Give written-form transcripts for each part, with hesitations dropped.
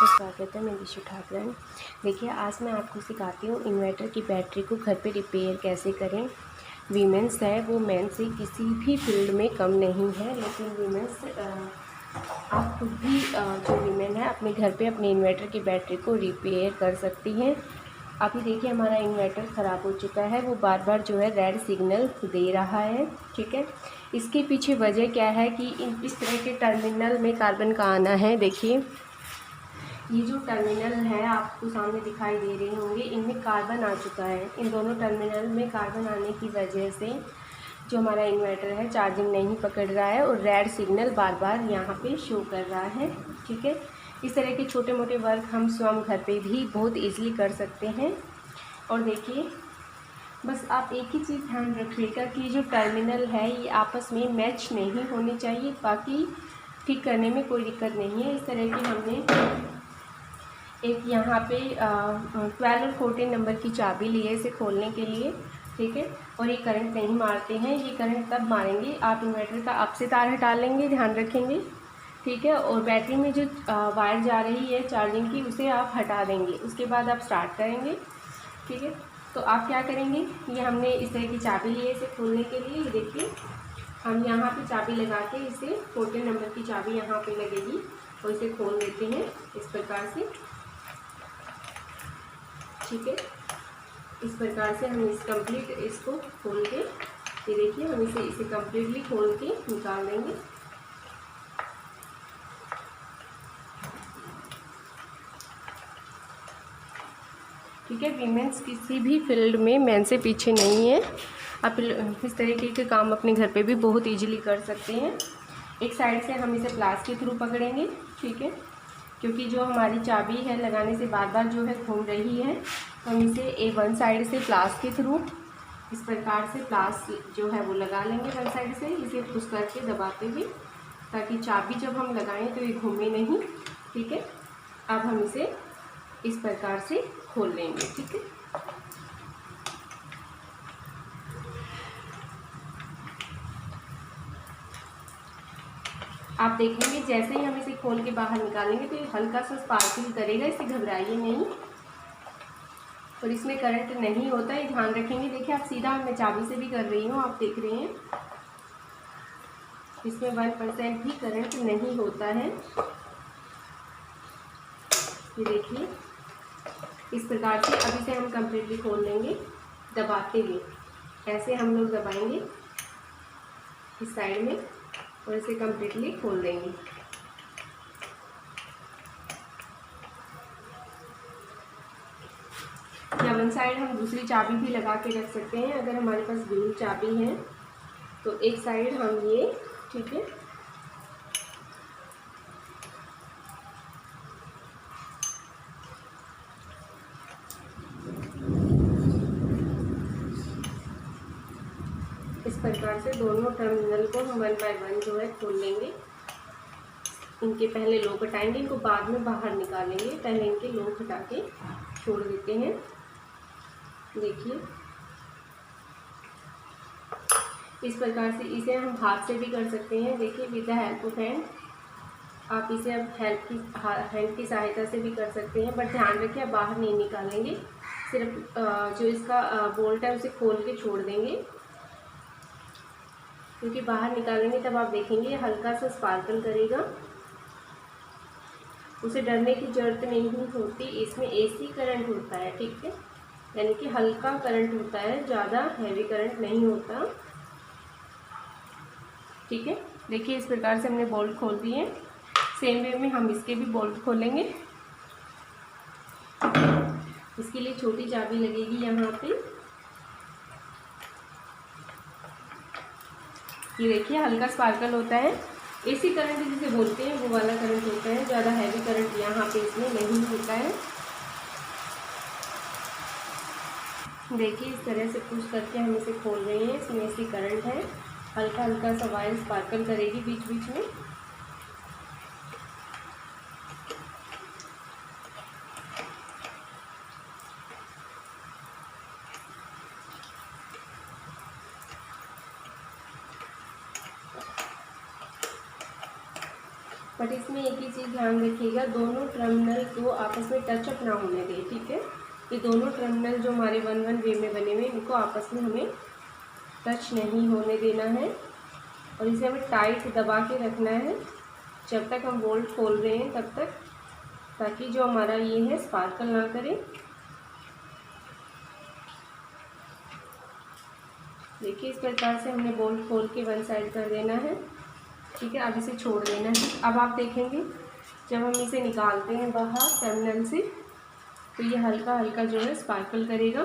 तो स्वागत है, मैं दिशु ठाकरन। देखिए, आज मैं आपको सिखाती हूँ इन्वर्टर की बैटरी को घर पे रिपेयर कैसे करें। वीमेंस है वो मेन से किसी भी फील्ड में कम नहीं है, लेकिन वीमेंस आप खुद भी जो वीमेन है अपने घर पे अपने इन्वर्टर की बैटरी को रिपेयर कर सकती हैं। अभी देखिए, हमारा इन्वर्टर ख़राब हो चुका है, वो बार बार जो है रेड सिग्नल दे रहा है। ठीक है, इसके पीछे वजह क्या है कि इस तरह के टर्मिनल में कार्बन का आना है। देखिए, ये जो टर्मिनल है आपको सामने दिखाई दे रहे होंगे, इनमें कार्बन आ चुका है। इन दोनों टर्मिनल में कार्बन आने की वजह से जो हमारा इन्वर्टर है चार्जिंग नहीं पकड़ रहा है और रेड सिग्नल बार बार यहाँ पे शो कर रहा है। ठीक है, इस तरह के छोटे मोटे वर्क हम स्वयं घर पे भी बहुत ईजिली कर सकते हैं। और देखिए, बस आप एक ही चीज़ ध्यान रखिएगा कि जो टर्मिनल है ये आपस में मैच नहीं होनी चाहिए, बाकी ठीक करने में कोई दिक्कत नहीं है। इस तरह की हमने एक यहाँ पे 12 और 14 नंबर की चाबी ली है इसे खोलने के लिए। ठीक है, और ये करंट नहीं मारते हैं, ये करंट तब मारेंगे आप इन्वर्टर का अप से तार हटा लेंगे, ध्यान रखेंगे। ठीक है, और बैटरी में जो वायर जा रही है चार्जिंग की उसे आप हटा देंगे, उसके बाद आप स्टार्ट करेंगे। ठीक है, तो आप क्या करेंगे, ये हमने इस तरह की चाबी ली है इसे खोलने के लिए। ये देखिए, हम यहाँ पे चाबी लगा के इसे 14 नंबर की चाबी यहाँ पे लगेगी और इसे खोल देते हैं इस प्रकार से। ठीक है, इस प्रकार से हम कंप्लीट इसको खोल के, ये देखिए, हम इसे कम्प्लीटली खोल के निकाल देंगे। ठीक है, वीमेंस किसी भी फील्ड में मेन से पीछे नहीं है। आप इस तरीके के काम अपने घर पे भी बहुत इजीली कर सकते हैं। एक साइड से हम इसे प्लास के थ्रू पकड़ेंगे। ठीक है, क्योंकि जो हमारी चाबी है लगाने से बार बार जो है घूम रही है, तो हम इसे वन साइड से प्लास के थ्रू इस प्रकार से प्लास जो है वो लगा लेंगे वन साइड से, इसे पुश करके दबाते हुए, ताकि चाबी जब हम लगाएं तो ये घूमे नहीं। ठीक है, अब हम इसे इस प्रकार से खोल लेंगे। ठीक है, आप देखेंगे जैसे ही हम इसे खोल के बाहर निकालेंगे तो ये हल्का सा स्पार्किंग करेगा, इसे घबराइए नहीं। और इसमें करंट नहीं होता है, ध्यान रखेंगे। देखिए, आप सीधा मैं चाबी से भी कर रही हूँ, आप देख रहे हैं इसमें 1% भी करंट नहीं होता है। ये देखिए, इस प्रकार से अब इसे हम कम्प्लीटली खोल लेंगे दबाते हुए। ऐसे हम लोग दबाएंगे इस साइड में और इसे कम्प्लीटली खोल देंगे। या वन साइड हम दूसरी चाबी भी लगा के रख सकते हैं, अगर हमारे पास ग्लू चाबी है तो एक साइड हम ये, ठीक है, इस प्रकार से दोनों टर्मिनल को हम 1 बाय 1 जो है खोल लेंगे। इनके पहले लॉक हटाएंगे, इनको बाद में बाहर निकालेंगे, पहले इनके लॉक हटा के छोड़ देते हैं। देखिए, इस प्रकार से इसे हम हाथ से भी कर सकते हैं। देखिए, with the help of hand आप इसे अब हैंड की सहायता से भी कर सकते हैं, बट ध्यान रखिए आप बाहर नहीं निकालेंगे, सिर्फ जो इसका बोल्ट है उसे खोल के छोड़ देंगे, क्योंकि बाहर निकालेंगे तब आप देखेंगे हल्का सा स्पार्कल करेगा। उसे डरने की ज़रूरत नहीं होती, इसमें एसी करंट होता है। ठीक है, यानी कि हल्का करंट होता है, ज़्यादा हैवी करंट नहीं होता। ठीक है, देखिए, इस प्रकार से हमने बोल्ट खोल दिए। सेम वे में हम इसके भी बोल्ट खोलेंगे। इसके लिए छोटी चाबी लगेगी यहाँ पे। ये देखिए, हल्का स्पार्कल होता है, एसी करंट जिसे बोलते हैं वो वाला करंट होता है, ज़्यादा हैवी करंट यहाँ पे इसमें नहीं होता है। देखिए, इस तरह से पुश करके हम इसे खोल रहे हैं, इसमें एसी करंट है, हल्का हल्का सा वायर स्पार्कल करेगी बीच बीच में। बट इसमें एक ही चीज़ ध्यान रखिएगा, दोनों टर्मिनल को आपस में टच अप ना होने दें, ठीक है। ये दोनों टर्मिनल जो हमारे 1-1 वे में बने हुए हैं, इनको आपस में हमें टच नहीं होने देना है और इसे हमें टाइट दबा के रखना है जब तक हम बोल्ट खोल रहे हैं तब तक, ताकि जो हमारा ये है स्पार्कल ना करे। देखिए इस प्रकार से हमने बोल्ट खोल के वन साइड कर देना है, ठीक है। अब इसे छोड़ देना है। अब आप देखेंगे जब हम इसे निकालते हैं बाहर टर्मिनल से तो ये हल्का हल्का जो है स्पार्कल करेगा।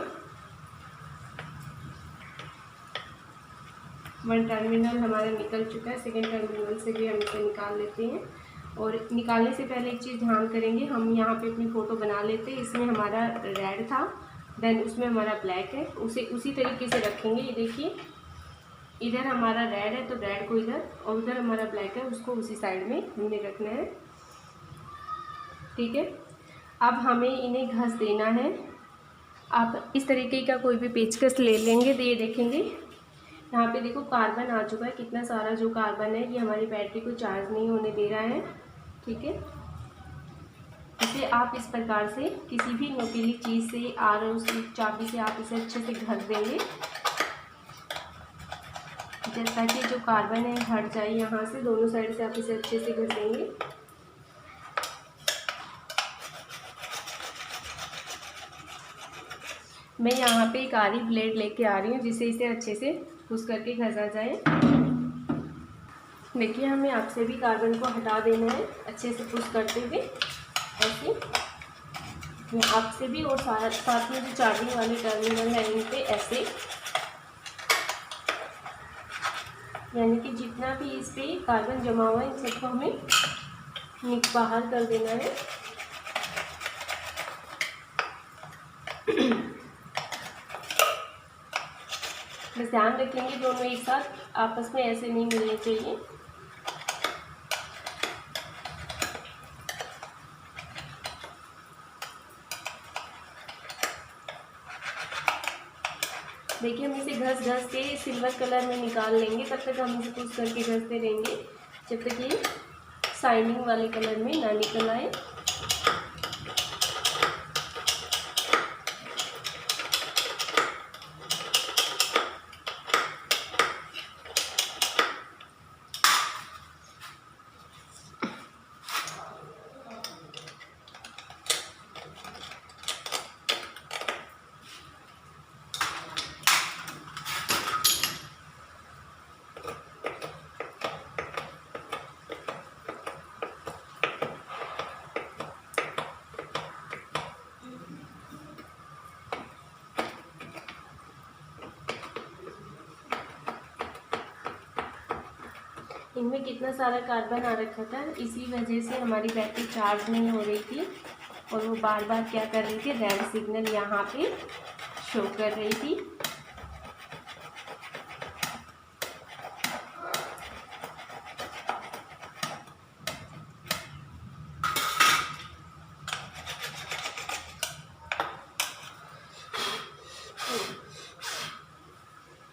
वन टर्मिनल हमारा निकल चुका है, सेकेंड टर्मिनल से भी हम इसे निकाल लेते हैं। और निकालने से पहले एक चीज़ ध्यान करेंगे, हम यहाँ पे अपनी फ़ोटो बना लेते हैं। इसमें हमारा रेड था, देन उसमें हमारा ब्लैक है, उसे उसी तरीके से रखेंगे। ये देखिए इधर हमारा रेड है तो रेड को इधर, और उधर हमारा ब्लैक है उसको उसी साइड में हमने रखना है, ठीक है। अब हमें इन्हें घस देना है। आप इस तरीके का कोई भी पेचकस ले लेंगे तो ये देखेंगे यहाँ पे देखो कार्बन आ चुका है, कितना सारा जो कार्बन है ये हमारी बैटरी को चार्ज नहीं होने दे रहा है, ठीक है। इसे आप इस प्रकार से किसी भी नुकीली चीज़ से आर चाबी से आप इसे अच्छे से घस देंगे, जैसा कि जो कार्बन है हट जाए यहाँ से। दोनों साइड से आप इसे अच्छे से घस देंगे। मैं यहाँ पे एक आरी ब्लेड लेके आ रही हूँ जिससे इसे अच्छे से घुस करके घसा जाए। देखिए हमें आपसे भी कार्बन को हटा देना है अच्छे से पुश करते हुए, ऐसे आपसे भी, और साथ में जो चार्जिंग वाले टर्मिनल है इन पे ऐसे, यानी कि जितना भी इस पे कार्बन जमा हुआ है इन सबको हमें बाहर कर देना है। बस ध्यान रखेंगे दोनों एक साथ आपस में ऐसे नहीं मिलने चाहिए। देखिए हम इसे घस घस के सिल्वर कलर में निकाल लेंगे, तब तक हम इसे पुश करके घसते रहेंगे जब तक ये शाइनिंग वाले कलर में ना निकल आए। इनमें कितना सारा कार्बन आ रखा था, इसी वजह से हमारी बैटरी चार्ज नहीं हो रही थी और वो बार बार क्या कर रही थी, रेड सिग्नल यहाँ पे शो कर रही थी।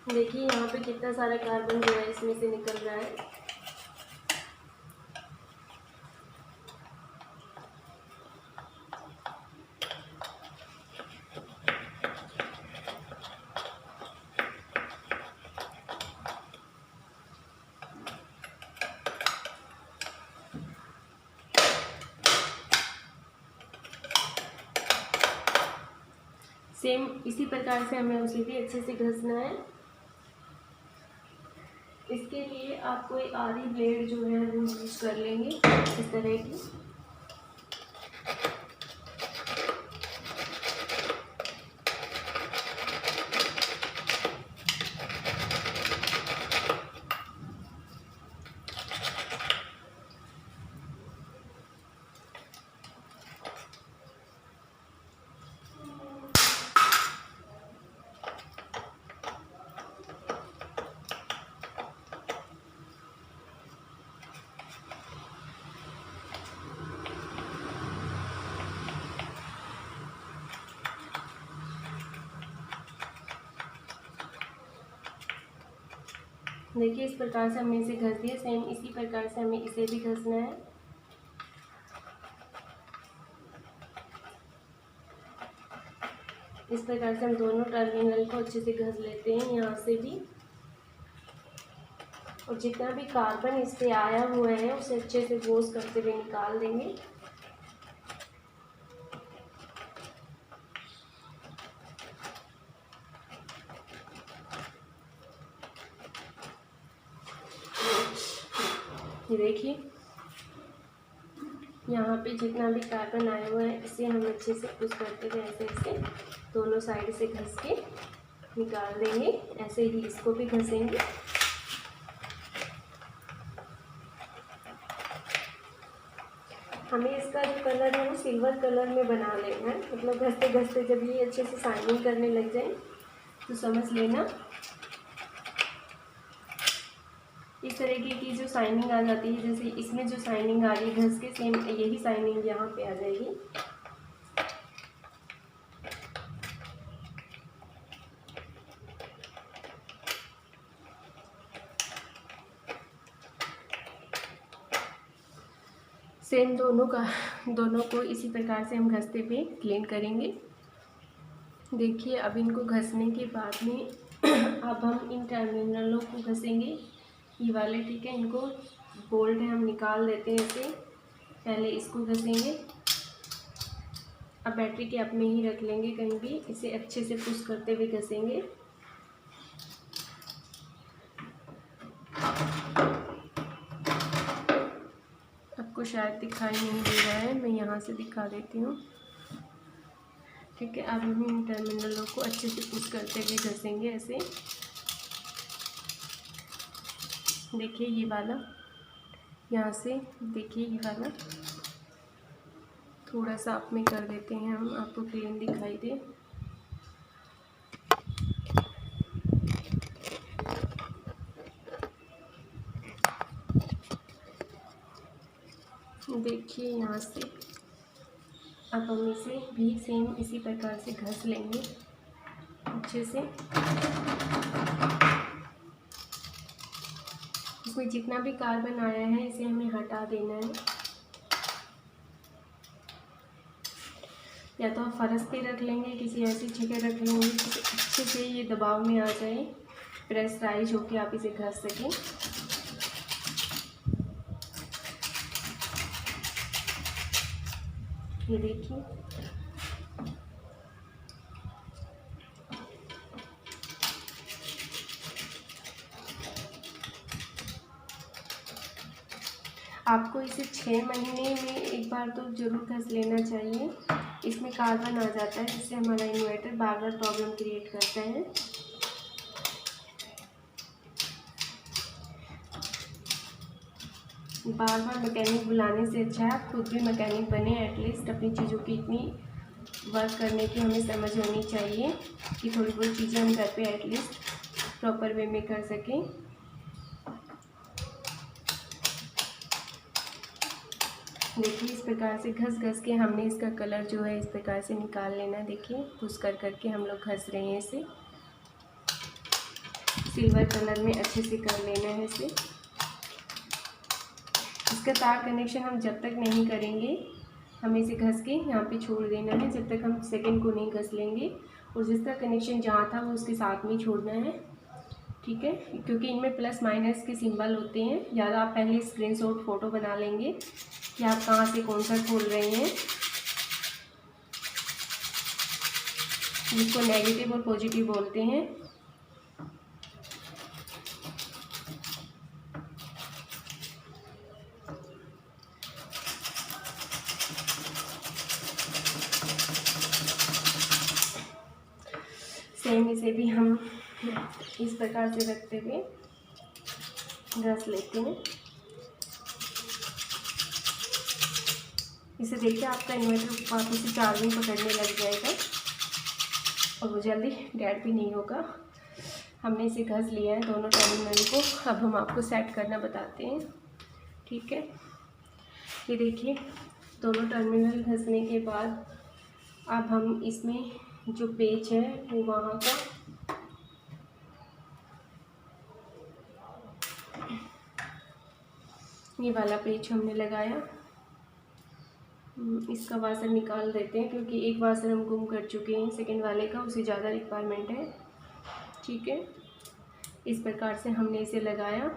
देखिए यहाँ पे कितना सारा कार्बन जो है इसमें से निकल रहा है। सेम इसी प्रकार से हमें उसे भी अच्छे से घसना है। इसके लिए आप कोई आरी ब्लेड जो है वो यूज़ कर लेंगे इस तरह की। देखिए इस प्रकार से हमने इसे घस दिया, सेम इसी प्रकार से हमें इसे भी घसना है। इस प्रकार से हम दोनों टर्मिनल को अच्छे से घस लेते हैं यहाँ से भी, और जितना भी कार्बन इस पे आया हुआ है उसे अच्छे से वॉश करते हुए निकाल देंगे। ये देखिए यहाँ पे जितना भी कार्बन आया हुआ है इसे हम अच्छे से पुश करते हुए ऐसे ऐसे दोनों साइड से घस के निकाल देंगे। ऐसे ही इसको भी घसेंगे। हमें इसका जो कलर है वो सिल्वर कलर में बना लेना है, मतलब घसते घसते जब ये अच्छे से शाइनिंग करने लग जाए तो समझ लेना इस तरीके की जो शाइनिंग आ जाती है, जैसे इसमें जो शाइनिंग आ रही है घस के, सेम यही शाइनिंग यहाँ पे आ जाएगी। सेम दोनों को इसी प्रकार से हम घसते हुए क्लीन करेंगे। देखिए अब इनको घसने के बाद में अब हम इन टर्मिनलों को घसेंगे, ये वाले, ठीक है। इनको बोल्ट है हम निकाल देते हैं इसे, पहले इसको घसेंगे। अब बैटरी कैप में ही रख लेंगे कहीं भी, इसे अच्छे से पुश करते हुए घसेंगे। आपको शायद दिखाई नहीं दे रहा है, मैं यहाँ से दिखा देती हूँ, ठीक है। अब हम इन टर्मिनलों को अच्छे से पुश करते हुए घसेंगे ऐसे। देखिए ये वाला, यहाँ से देखिए ये वाला थोड़ा सा आप में कर देते हैं हम, आपको क्लीन दिखाई दे। देखिए यहाँ से अब हम इसे भी सेम इसी प्रकार से घस लेंगे अच्छे से। इसमें जितना भी कार्बन आया है इसे हमें हटा देना है, या तो आप फर्श पे रख लेंगे, किसी ऐसी जगह रख लेंगे कि अच्छे से ये दबाव में आ जाए, प्रेशराइज होके आप इसे घस सकें। ये देखिए आपको इसे 6 महीने में एक बार तो ज़रूर घस लेना चाहिए। इसमें कार्बन आ जाता है जिससे हमारा इन्वर्टर बार बार प्रॉब्लम क्रिएट करता है। बार बार मैकेनिक बुलाने से अच्छा है आप खुद भी मैकेनिक बने। एटलीस्ट अपनी चीज़ों की इतनी वर्क करने की हमें समझ होनी चाहिए कि थोड़ी बहुत चीज़ें हम घर पे एटलीस्ट प्रॉपर वे में कर सकें। देखिए इस प्रकार से घस घस के हमने इसका कलर जो है इस प्रकार से निकाल लेना। देखिए पुश कर करके हम लोग घस रहे हैं इसे, सिल्वर कलर में अच्छे से कर लेना है इसे। इसका तार कनेक्शन हम जब तक नहीं करेंगे हमें इसे घस के यहाँ पे छोड़ देना है, जब तक हम सेकंड को नहीं घस लेंगे। और जिसका कनेक्शन जहाँ था वो उसके साथ में छोड़ना है, ठीक है, क्योंकि इनमें प्लस माइनस के सिंबल होते हैं। ज़्यादा आप पहले स्क्रीनशॉट फ़ोटो बना लेंगे कि आप कहाँ से कौन सा खोल रहे हैं, जिसको नेगेटिव और पॉजिटिव बोलते हैं। सेम इसे भी हम इस प्रकार से रखते हुए घस लेते हैं। इसे देखिए आपका इन्वर्टर वापस से चार्जिंग पकड़ने लग जाएगा और वो जल्दी डेड भी नहीं होगा। हमने इसे घस लिया है दोनों टर्मिनल को। अब हम आपको सेट करना बताते हैं, ठीक है। ये देखिए दोनों टर्मिनल घसने के बाद अब हम इसमें जो पेच है वो वहाँ का ये वाला पेच हमने लगाया। इसका वासर निकाल देते हैं क्योंकि एक वासर हम गुम कर चुके हैं सेकंड वाले का, उसे ज़्यादा रिक्वायरमेंट है। ठीक है, इस प्रकार से हमने इसे लगाया।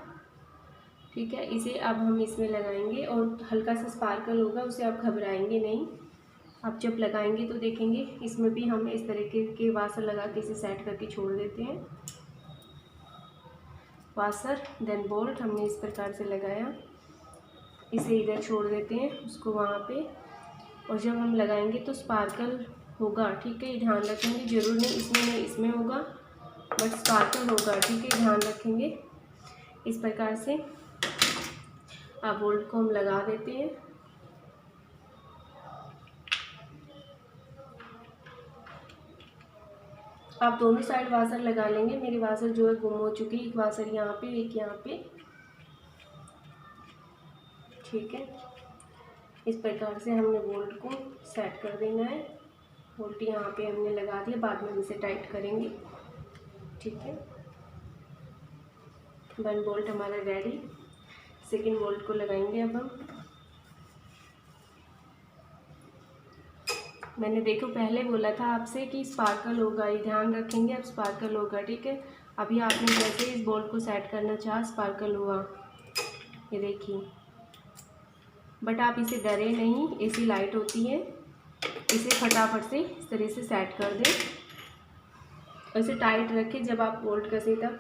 ठीक है, इसे अब हम इसमें लगाएंगे और हल्का सा स्पार्कल होगा, उसे आप घबराएंगे नहीं। आप जब लगाएंगे तो देखेंगे इसमें भी हम इस तरीके के वासर लगा के इसे सेट करके छोड़ देते हैं। वासर देन बोल्ट हमने इस प्रकार से लगाया, इसे इधर छोड़ देते हैं उसको वहाँ पे, और जब हम लगाएंगे तो स्पार्कल होगा। ठीक है, ये ध्यान रखेंगे, ज़रूर नहीं इसमें होगा, बट स्पार्कल होगा। ठीक है, ध्यान रखेंगे। इस प्रकार से अब बोल्ट को हम लगा देते हैं। आप दोनों साइड वासर लगा लेंगे। मेरे वासर जो है गुम हो चुके, एक वासर यहाँ पे, एक यहाँ पे। ठीक है, इस प्रकार से हमने बोल्ट को सेट कर देना है। बोल्ट यहाँ पे हमने लगा दिया, बाद में हम इसे टाइट करेंगे। ठीक है, वन बोल्ट हमारा रेडी। सेकेंड बोल्ट को लगाएंगे अब हम। मैंने देखो पहले बोला था आपसे कि स्पार्कल होगा, ये ध्यान रखेंगे, अब स्पार्कल होगा। ठीक है, अभी आपने जैसे इस बोल्ट को सेट करना चाहा स्पार्कल हुआ, ये देखिए। बट आप इसे डरे नहीं, एसी लाइट होती है, इसे फटाफट से इस तरह से सेट कर दें। इसे टाइट रखें जब आप बोल्ट कसें तब,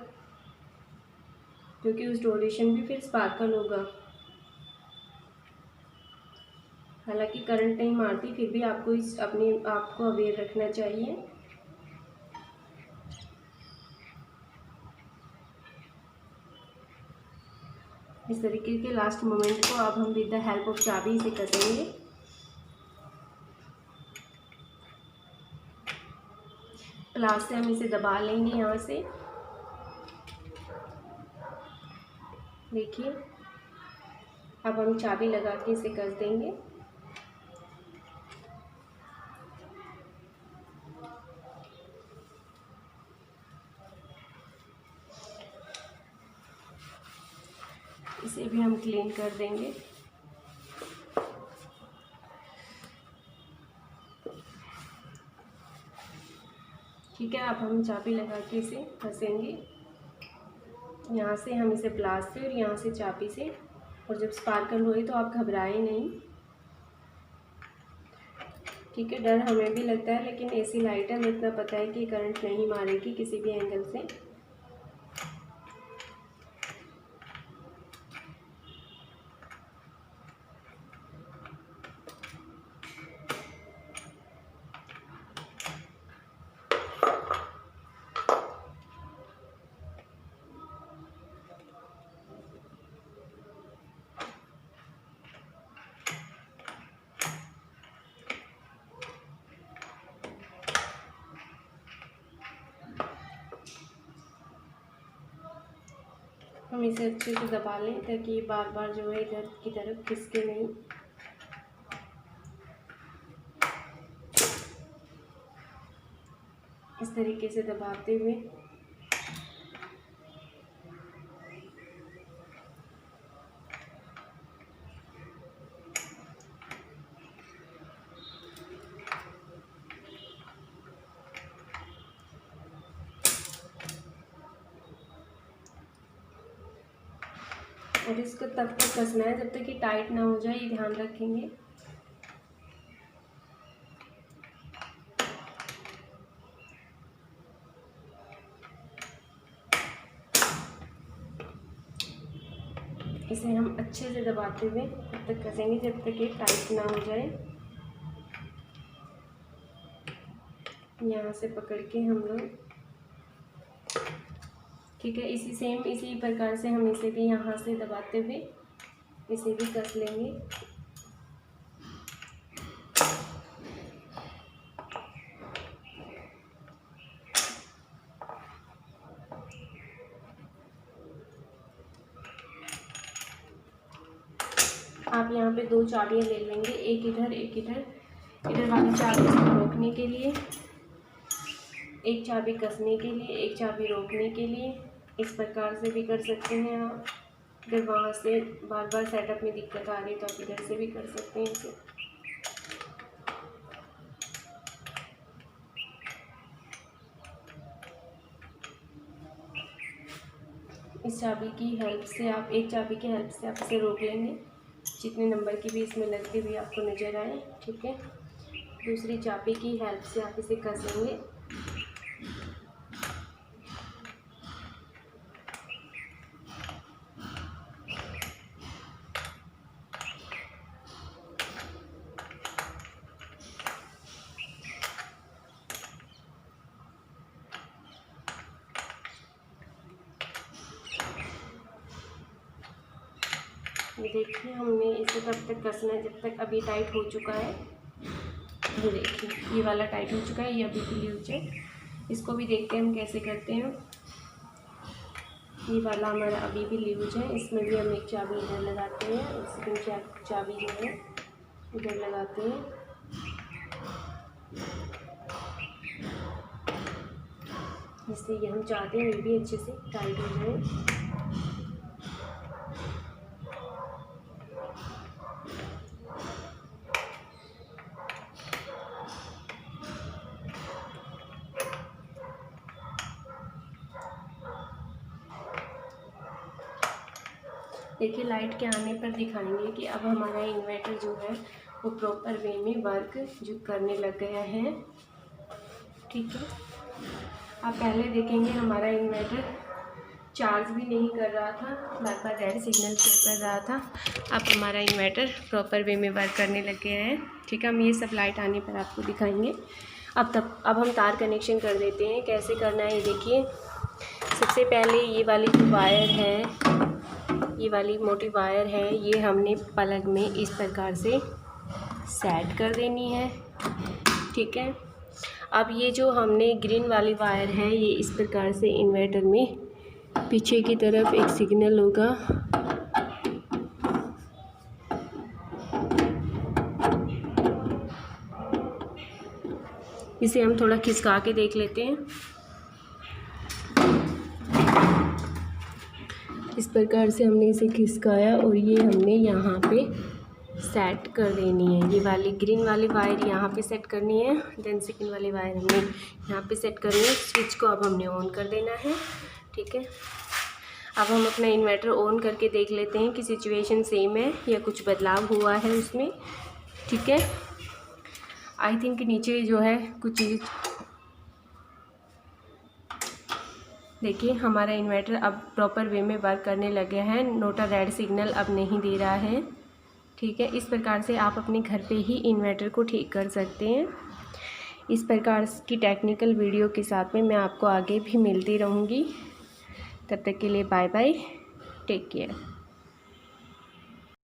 क्योंकि उस ड्यूरेशन में फिर स्पार्कल होगा। हालांकि करंट नहीं मारती, फिर भी आपको इस अपने आप को अवेयर रखना चाहिए। इस तरीके के लास्ट मोमेंट को अब हम विद द हेल्प ऑफ चाबी से कसेंगे। प्लास से हम इसे दबा लेंगे यहाँ से। देखिए, अब हम चाबी लगा के इसे कस देंगे। इसे भी हम क्लीन कर देंगे। ठीक है, अब हम चाबी लगा के इसे फंसेंगे। यहाँ से हम इसे प्लास से और यहाँ से चाबी से, और जब स्पार्कल हुई तो आप घबराए नहीं। ठीक है, डर हमें भी लगता है, लेकिन एसी लाइट है, हमें इतना पता है कि करंट नहीं मारेगी किसी भी एंगल से। हम इसे अच्छे से दबा लें ताकि बार बार जो है इधर की तरफ खिसके नहीं। इस तरीके से दबाते हुए और इसको तब तक कसना है जब तक कि टाइट ना हो जाए, ये ध्यान रखेंगे। इसे हम अच्छे से दबाते हुए तब तक कसेंगे जब तक ये टाइट ना हो जाए। यहाँ से पकड़ के हम लोग, ठीक है, इसी प्रकार से हम इसे भी यहाँ से दबाते हुए इसे भी कस लेंगे। आप यहाँ पे दो चाबियाँ ले लेंगे, एक इधर एक इधर। इधर वाली चाबी को रोकने के लिए, एक चाबी कसने के लिए, एक चाबी रोकने के लिए। इस प्रकार से भी कर सकते हैं आप। अगर वहाँ से बार बार सेटअप में दिक्कत आ रही है तो आप इधर से भी कर सकते हैं इसे। इस चाबी की हेल्प से आप एक चाबी की हेल्प से आप इसे रोक लेंगे, जितने नंबर की भी इसमें लगती हुई आपको नज़र आए। ठीक है, दूसरी चाबी की हेल्प से आप इसे कसेंगे। ये देखिए, हमने इसे तब तक कसना है जब तक अभी टाइट हो चुका है। ये देखिए, ये वाला टाइट हो चुका है, ये अभी भी लूज है। इसको भी देखते हैं हम कैसे करते हैं। ये वाला हमारा अभी भी लूज है, इसमें भी हम एक चाबी इधर लगाते हैं और सेकंड चाबी जो है इधर लगाते हैं। जिससे ये हम चाहते हैं ये भी अच्छे से टाइट हो जाए। देखिए, लाइट के आने पर दिखाएंगे कि अब हमारा इन्वर्टर जो है वो प्रॉपर वे में वर्क जो करने लग गया है। ठीक है, आप पहले देखेंगे हमारा इन्वर्टर चार्ज भी नहीं कर रहा था, बार बार रेड सिग्नल शो कर रहा था। अब हमारा इन्वर्टर प्रॉपर वे में वर्क करने लग गया है। ठीक है, हम ये सब लाइट आने पर आपको दिखाएंगे। अब हम तार कनेक्शन कर देते हैं। कैसे करना है ये देखिए। सबसे पहले ये वाली जो वायर है, ये वाली मोटी वायर है, ये हमने प्लग में इस प्रकार से सेट कर देनी है। ठीक है, अब ये जो हमने ग्रीन वाली वायर है, ये इस प्रकार से इन्वर्टर में पीछे की तरफ एक सिग्नल होगा। इसे हम थोड़ा खिसका के देख लेते हैं। इस प्रकार से हमने इसे खिसकाया और ये हमने यहाँ पे सेट कर देनी है। ये वाली ग्रीन वाली वायर यहाँ पे सेट करनी है, देन सेकंड वाली वायर हमने यहाँ पे सेट करनी है। स्विच को अब हमने ऑन कर देना है। ठीक है, अब हम अपना इन्वर्टर ऑन करके देख लेते हैं कि सिचुएशन सेम है या कुछ बदलाव हुआ है उसमें। ठीक है, आई थिंक नीचे जो है कुछ चीज़, देखिए हमारा इन्वर्टर अब प्रॉपर वे में वर्क करने लगे हैं। नोटा रेड सिग्नल अब नहीं दे रहा है। ठीक है, इस प्रकार से आप अपने घर पे ही इन्वर्टर को ठीक कर सकते हैं। इस प्रकार की टेक्निकल वीडियो के साथ में मैं आपको आगे भी मिलती रहूँगी। तब तक के लिए बाय बाय, टेक केयर।